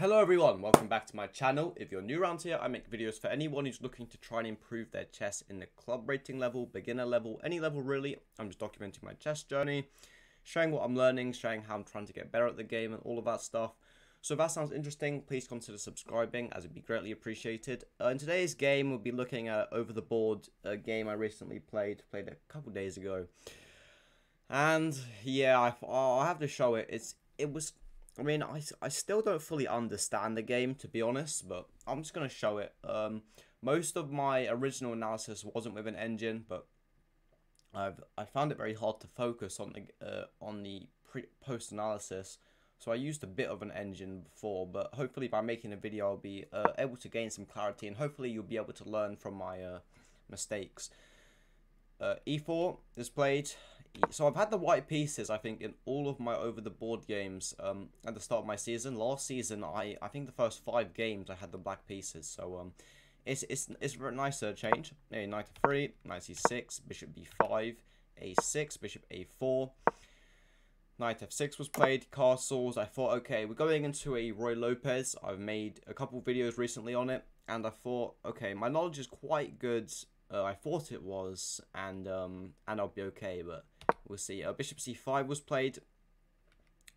Hello everyone, welcome back to my channel. If you're new around here, I make videos for anyone who's looking to try and improve their chess in the club rating level, beginner level, any level really. I'm just documenting my chess journey, showing what I'm learning, showing how I'm trying to get better at the game and all of that stuff. So if that sounds interesting, please consider subscribing as it'd be greatly appreciated. In today's game, we'll be looking at Over the Board, a game I recently played a couple days ago. And yeah, I'll have to show it. I still don't fully understand the game, to be honest, but I'm just going to show it. Most of my original analysis wasn't with an engine, but I found it very hard to focus on the post analysis. So I used a bit of an engine before, but hopefully by making a video I'll be able to gain some clarity, and hopefully you'll be able to learn from my mistakes. E4 is played. So I've had the white pieces, I think, in all of my over the board games at the start of my season. Last season, I think the first 5 games I had the black pieces. So it's a very nice change. Knight f3, knight c6, bishop b5, a6, bishop a4. Knight f6 was played, castles. I thought, okay, we're going into a Roy Lopez. I've made a couple of videos recently on it, and I thought, okay, my knowledge is quite good. I thought it was, and I'll be okay, but we'll see. Bishop c5 was played,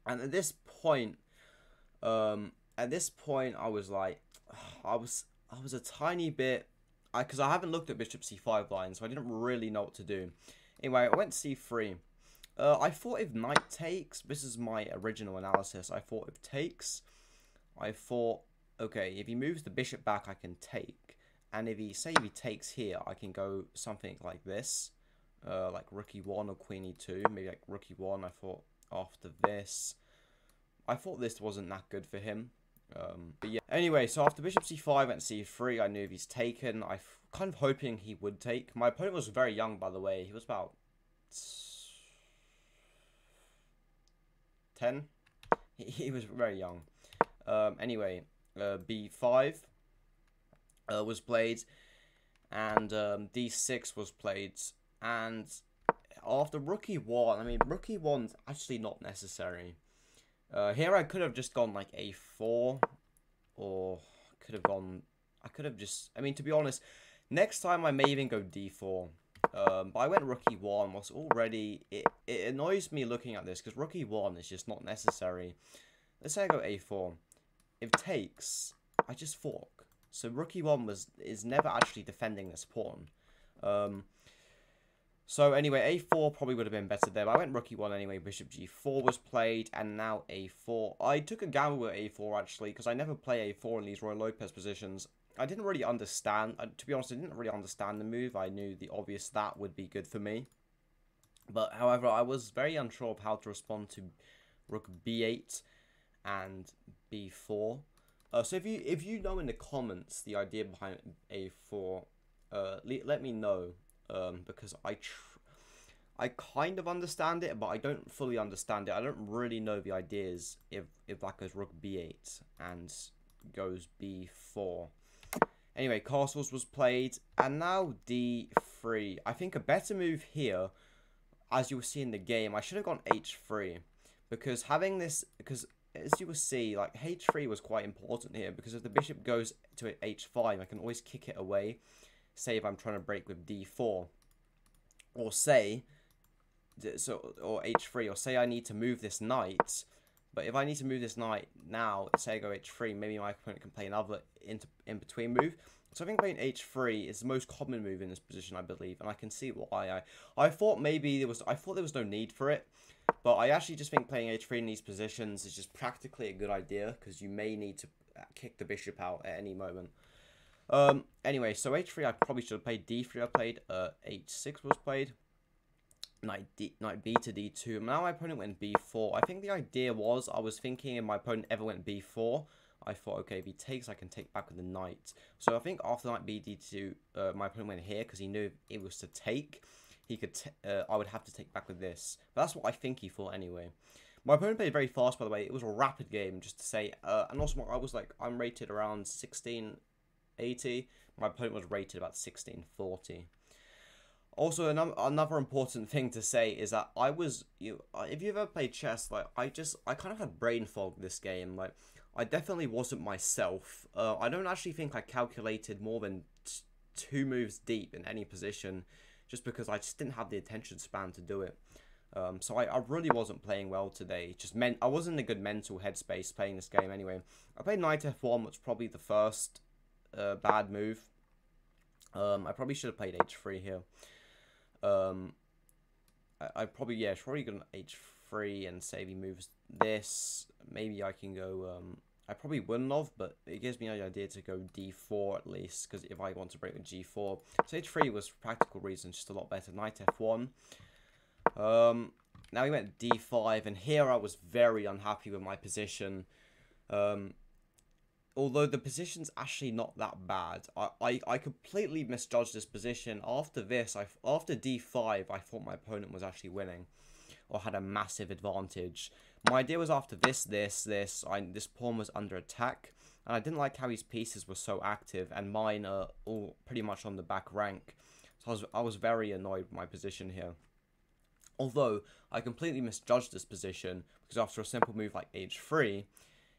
and at this point, I was like, I was a tiny bit, because I haven't looked at bishop c5 lines, so I didn't really know what to do. Anyway, I went c3. I thought if knight takes, this is my original analysis. I thought if takes, I thought, okay, if he moves the bishop back, I can take. And if he takes here, I can go something like this, like rook e1 or queen e2, maybe like rook e1. I thought after this, I thought this wasn't that good for him. But yeah. Anyway, so after bishop c5 and c3, I knew if he's taken, I kind of hoping he would take. My opponent was very young, by the way. He was about 10. He was very young. Anyway, b5. Was played, and d6 was played, and after rook e1, I mean, rook e1's actually not necessary. Here I could have just gone like a4, or I could have just, I mean, to be honest, next time I may even go d4. But I went rook e1, was already, it annoys me looking at this, because rook e1 is just not necessary. Let's say I go a4. If takes, I just fork. So rook e1 is never actually defending this pawn. So anyway, a4 probably would have been better there. But I went rook e1 anyway. Bishop g4 was played, and now a4. I took a gamble with a4 actually, because I never play a4 in these Roy Lopez positions. I didn't really understand. To be honest, I didn't really understand the move. I knew the obvious that would be good for me. But however, I was very unsure of how to respond to rook b8 and b4. So if you know in the comments the idea behind a4, let me know, because I kind of understand it, but I don't fully understand it. I don't really know the ideas if that goes rook b8 and goes b4. Anyway, castles was played, and now d3. I think a better move here, as you will see in the game, I should have gone h3, because having this, because as you will see, like h3 was quite important here, because if the bishop goes to h5, I can always kick it away. Say if I'm trying to break with d4, or say, or h3, or say I need to move this knight. But if I need to move this knight now, say I go h3, maybe my opponent can play another in between move. So I think playing h3 is the most common move in this position, I believe, and I can see why. I thought maybe there was no need for it. But I actually just think playing h3 in these positions is just practically a good idea, because you may need to kick the bishop out at any moment. Anyway, so h3 I probably should have played d3. I played h6 was played. Knight b to d2. Now my opponent went b4. I think the idea was, I was thinking if my opponent ever went b4, I thought, okay, if he takes, I can take back with the knight. So I think after knight b d2, my opponent went here, because he knew if it was to take, he could I would have to take back with this. But that's what I think he thought anyway. My opponent played very fast, by the way. It was a rapid game, just to say. And also, I'm rated around 1680. My opponent was rated about 1640. Also, another important thing to say is that if you ever played chess, like I kind of had brain fog this game. Like I definitely wasn't myself. I don't actually think I calculated more than 2 moves deep in any position, just because I just didn't have the attention span to do it. So I really wasn't playing well today. I wasn't in a good mental headspace playing this game anyway. I played knight f1, which was probably the first bad move. I probably should have played h3 here. I probably, yeah, should probably go h3 and say he moves this. Maybe I can go, I probably wouldn't have, but it gives me the idea to go d4 at least, because if I want to break with g4. So h3 was for practical reasons just a lot better. Knight f1. Now we went d5, and here I was very unhappy with my position. Although the position's actually not that bad. I completely misjudged this position. After this, after d5, I thought my opponent was actually winning, or had a massive advantage. My idea was after this pawn was under attack, and I didn't like how his pieces were so active, and mine are all pretty much on the back rank. So I was very annoyed with my position here. Although I completely misjudged this position, because after a simple move like h3,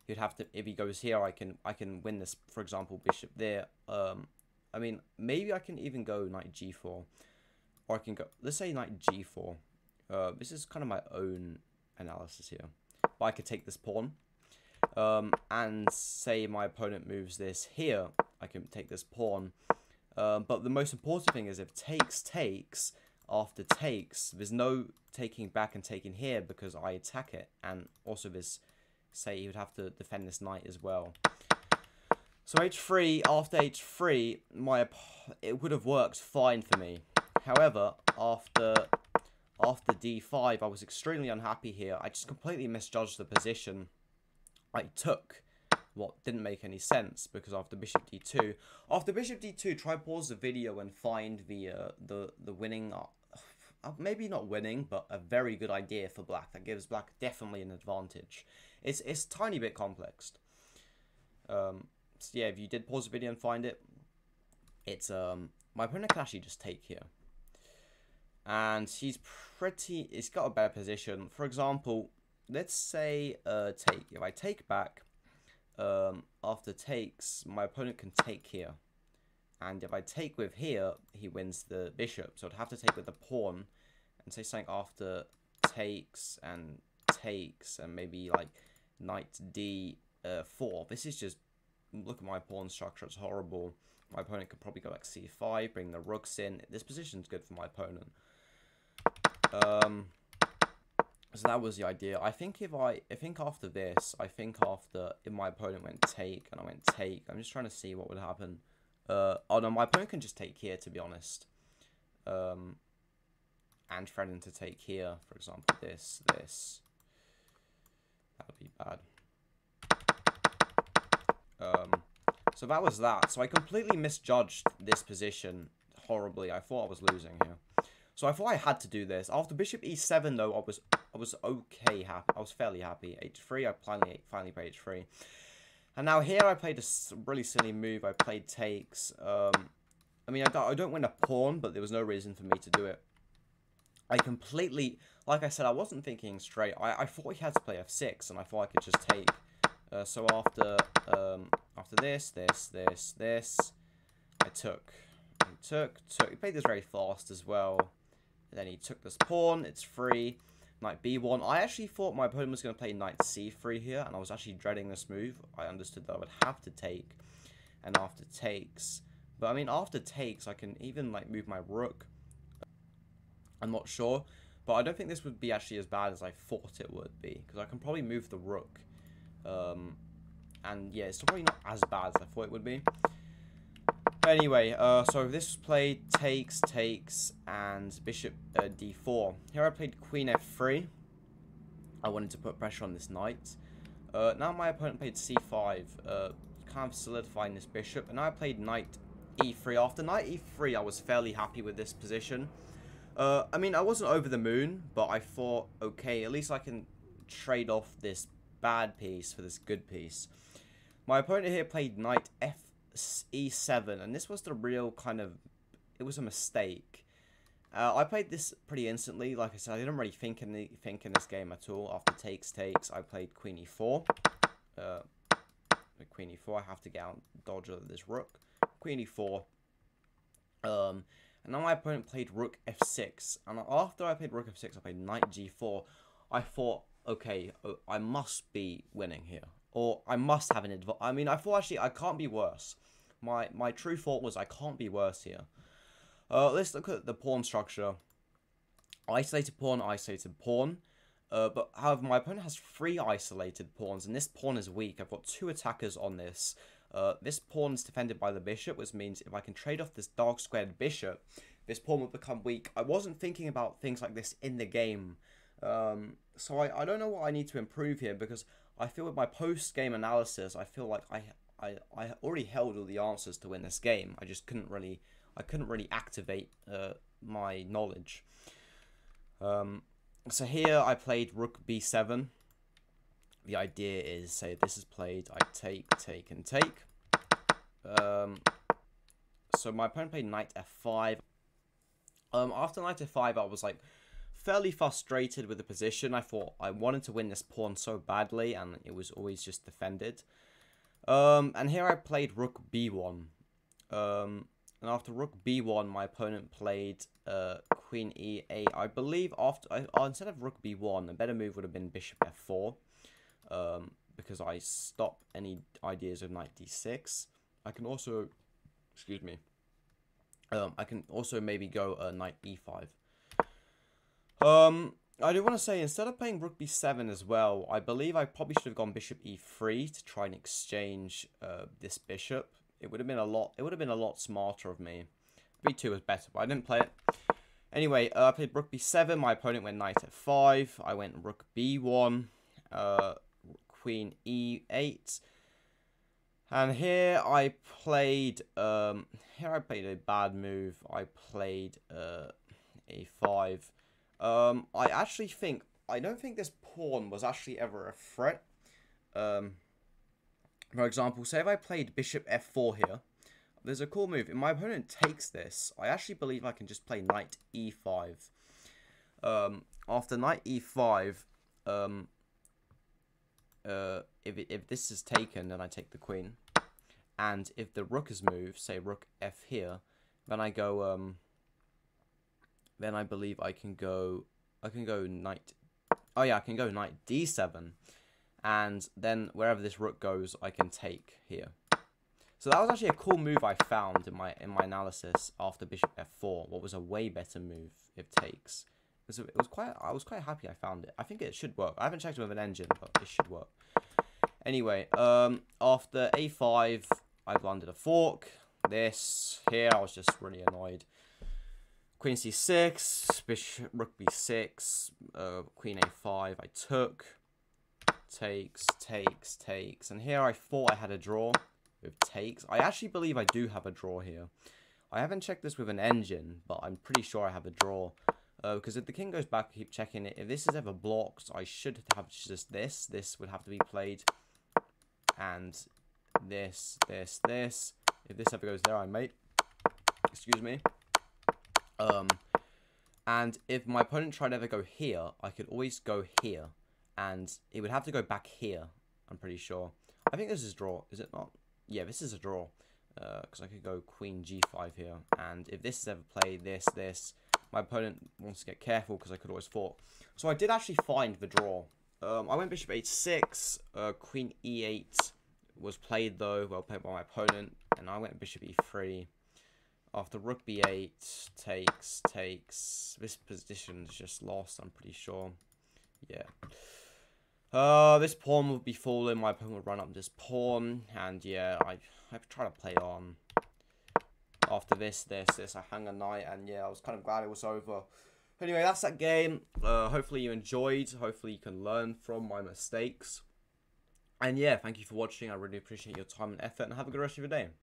you'd have to, if he goes here, I can win this, for example, bishop there. I mean, maybe I can even go knight g4, or I can go, let's say knight g4. This is kind of my own analysis here, but I could take this pawn, and say my opponent moves this here, I can take this pawn. But the most important thing is, if takes, after takes, there's no taking back and taking here, because I attack it, and also this, say he would have to defend this knight as well. So h3, after h3, it would have worked fine for me. However, after d5, I was extremely unhappy here. I just completely misjudged the position I took, what didn't make any sense, because after bishop d2, try pause the video and find the winning, maybe not winning, but a very good idea for black that gives black definitely an advantage. It's a tiny bit complex. So yeah, if you did pause the video and find it, it's my opponent can actually just take here, and he's got a better position. For example, let's say take. If I take back, after takes, my opponent can take here, and if I take with here, he wins the bishop. So I'd have to take with the pawn, and say something after takes and maybe like knight d4. This is just, look at my pawn structure, it's horrible. My opponent could probably go like c5, bring the rooks in. This position's good for my opponent. So that was the idea. I think if after this, if my opponent went take and I went take, I'm just trying to see what would happen. Oh no, my opponent can just take here, to be honest. And threaten to take here, for example, this. That would be bad. So that was that. So I completely misjudged this position horribly. I thought I was losing here. So I thought I had to do this. After bishop e7, though, I was okay happy. I was fairly happy. h3, I finally played h3. And now here I played a really silly move. I played takes. I mean, I don't win a pawn, but there was no reason for me to do it. I completely, like I said, I wasn't thinking straight. I thought he had to play f6, and I thought I could just take. So after this, I took. He played this very fast as well. And then he took this pawn. It's free. Knight b1. I actually thought my opponent was going to play knight c3 here, and I was actually dreading this move. I understood that I would have to take, and after takes. But I mean, after takes, I can even like move my rook. I'm not sure, but I don't think this would be actually as bad as I thought it would be, because I can probably move the rook. And yeah, it's probably not as bad as I thought it would be. But anyway, so this was played takes, and bishop d4. Here I played queen f3. I wanted to put pressure on this knight. Now my opponent played c5, kind of solidifying this bishop. And now I played knight e3. After knight e3, I was fairly happy with this position. I mean, I wasn't over the moon, but I thought, okay, at least I can trade off this bad piece for this good piece. My opponent here played knight e7, and this was the real kind of, it was a mistake. I played this pretty instantly. Like I said, I didn't really think in this game at all. After takes, I played queen e4. queen e4. I have to get out dodge this rook. Queen e4. And now my opponent played rook f6. And after I played rook f6, I played knight g4. I thought, okay, I must be winning here. Or I must have an advantage. I mean, I thought actually I can't be worse. My true thought was I can't be worse here. Let's look at the pawn structure. Isolated pawn, isolated pawn. But however, my opponent has 3 isolated pawns, and this pawn is weak. I've got 2 attackers on this. This pawn is defended by the bishop, which means if I can trade off this dark squared bishop, this pawn will become weak. I wasn't thinking about things like this in the game. So I don't know what I need to improve here, because I feel with my post-game analysis, I feel like I already held all the answers to win this game. I just couldn't really activate my knowledge. So here I played rook b7. The idea is, say this is played, I take, and take. So my opponent played knight f5. After knight f5, I was like fairly frustrated with the position. I thought I wanted to win this pawn so badly, and it was always just defended. And here I played rook b1. And after rook b1, my opponent played queen e8. I believe instead of rook b1, a better move would have been bishop f4. Because I stop any ideas of knight d6. I can also, excuse me, I can also maybe go knight e5. I do want to say, instead of playing rook b7 as well, I believe I probably should have gone bishop e3 to try and exchange this bishop. It would have been a lot smarter of me. b2 was better, but I didn't play it. Anyway, I played rook b7. My opponent went knight f5. I went rook b1. Queen e8. And here I played a bad move. I played a5. I don't think this pawn was actually ever a threat. For example, say if I played bishop f4 here, there's a cool move. If my opponent takes this, I actually believe I can just play knight e5. After knight e5, if this is taken, then I take the queen. And if the rook is moved, say rook f here, then I go then I believe I can go knight, oh yeah, I can go knight d7, and then wherever this rook goes, I can take here. So that was actually a cool move I found in my analysis after bishop f4. What was a way better move if takes. I was quite happy I found it. I think it should work. I haven't checked it with an engine, but it should work. Anyway, after a5, I blundered a fork. This here, I was just really annoyed. Queen c6, bishop, rook b6, queen a5. I took, takes, and here I thought I had a draw with takes. I actually believe I do have a draw here. I haven't checked this with an engine, but I'm pretty sure I have a draw. Because if the king goes back, I keep checking it. If this is ever blocked, I should have just this. This would have to be played. And this. If this ever goes there, I mate. Excuse me. And if my opponent tried to ever go here, I could always go here. And it would have to go back here, I'm pretty sure. I think this is a draw, is it not? Yeah, this is a draw. Because I could go queen g5 here. And if this is ever played, this, my opponent wants to get careful because I could always fork. So I did actually find the draw. I went bishop h6, queen e8 was played though, well played by my opponent, and I went bishop e3. After rook b8, takes. This position is just lost, I'm pretty sure. Yeah. This pawn would be falling, my opponent would run up this pawn, and yeah, I try to play on. After this, I hang a knight, and yeah, I was kind of glad it was over. Anyway, that's that game. Hopefully you enjoyed. Hopefully you can learn from my mistakes. And yeah, thank you for watching. I really appreciate your time and effort, and have a good rest of your day.